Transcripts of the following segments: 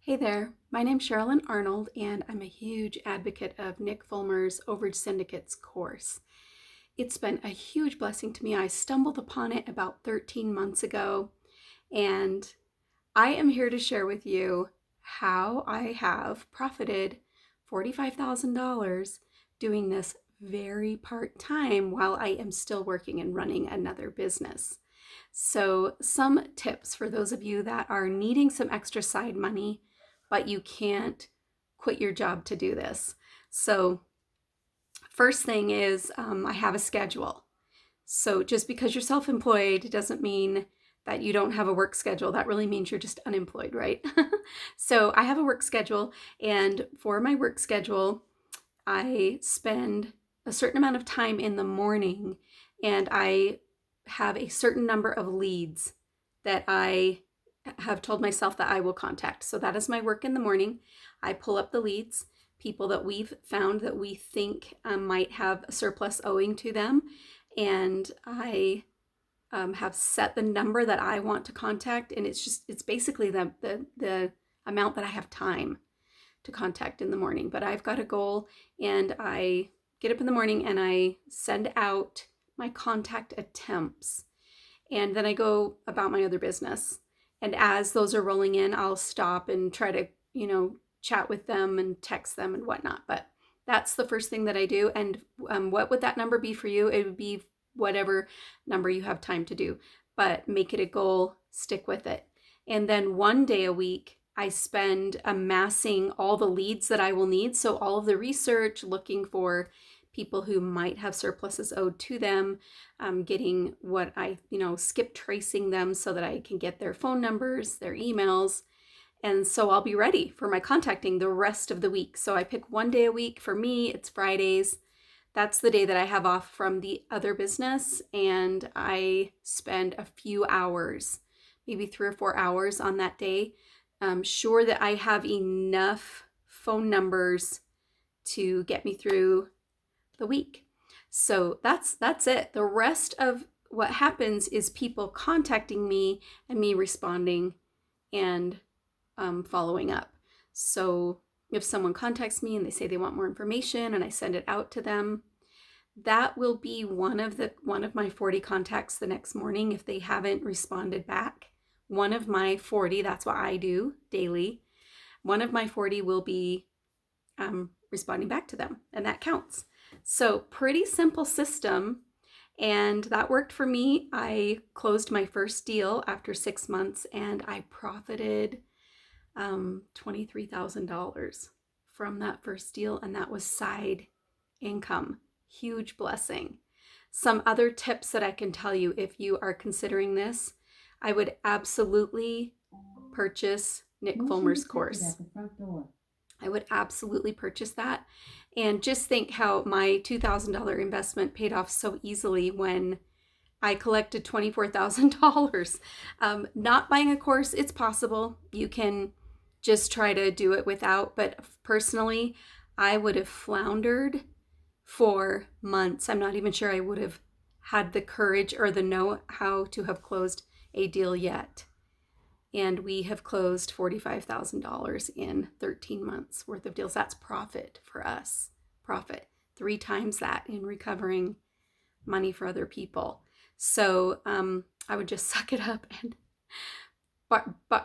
Hey there, my name's Sherralynn Arnold, and I'm a huge advocate of Nick Fullmer's Overage Syndicate's course. It's been a huge blessing to me. I stumbled upon it about 13 months ago, and I am here to share with you how I have profited $45,000 doing this very part-time while I am still working and running another business. So, some tips for those of you that are needing some extra side money, but you can't quit your job to do this. So, first thing is I have a schedule. So, just because you're self employed doesn't mean that you don't have a work schedule. That really means you're just unemployed, right? So, I have a work schedule, and for my work schedule, I spend a certain amount of time in the morning, and I have a certain number of leads that I have told myself that I will contact. So that is my work in the morning. I pull up the leads, people that we've found that we think might have a surplus owing to them, and I have set the number that I want to contact, and it's basically the amount that I have time to contact in the morning. But I've got a goal, and I get up in the morning and I send out my contact attempts, and then I go about my other business. And as those are rolling in, I'll stop and try to, chat with them and text them and whatnot. But that's the first thing that I do. And what would that number be for you? It would be whatever number you have time to do, but make it a goal, stick with it. And then one day a week, I spend amassing all the leads that I will need. So all of the research, looking for people who might have surpluses owed to them, getting what I, skip tracing them so that I can get their phone numbers, their emails. And so I'll be ready for my contacting the rest of the week. So I pick one day a week. For me, it's Fridays. That's the day that I have off from the other business. And I spend a few hours, maybe 3 or 4 hours on that day, sure that I have enough phone numbers to get me through the week. So that's it. The rest of what happens is people contacting me and me responding and following up. So if someone contacts me and they say they want more information and I send it out to them, that will be one of my 40 contacts the next morning if they haven't responded back. One of my 40, that's what I do daily. One of my 40 will be responding back to them, and that counts. So pretty simple system, and that worked for me. I closed my first deal after 6 months, and I profited $23,000 from that first deal, and that was side income. Huge blessing. Some other tips that I can tell you if you are considering this, I would absolutely purchase Nick Fullmer's course. I would absolutely purchase that. And just think how my $2,000 investment paid off so easily when I collected $24,000. Not buying a course, it's possible. You can just try to do it without, but personally, I would have floundered for months. I'm not even sure I would have had the courage or the know-how to have closed a deal yet. And we have closed $45,000 in 13 months worth of deals. That's profit for us. Profit. 3 times that in recovering money for other people. So I would just suck it up and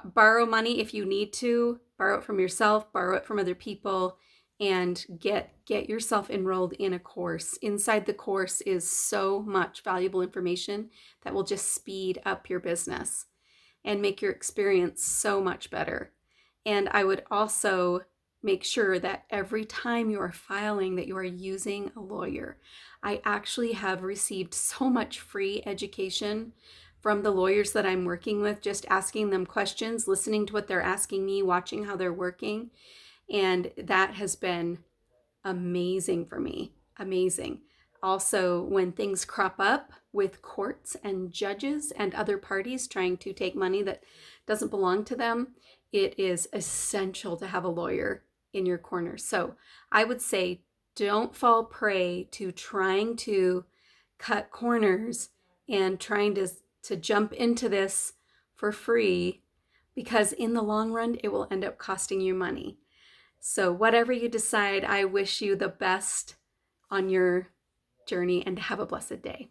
borrow money if you need to. Borrow it from yourself, borrow it from other people, and get yourself enrolled in a course. Inside the course is so much valuable information that will just speed up your business and make your experience so much better. And I would also make sure that every time you are filing that you are using a lawyer. I actually have received so much free education from the lawyers that I'm working with, just asking them questions, listening to what they're asking me, watching how they're working. And that has been amazing for me. Amazing. Also, when things crop up with courts and judges and other parties trying to take money that doesn't belong to them, it is essential to have a lawyer in your corner. So I would say don't fall prey to trying to cut corners and trying to jump into this for free because in the long run, it will end up costing you money. So whatever you decide, I wish you the best on your journey and have a blessed day.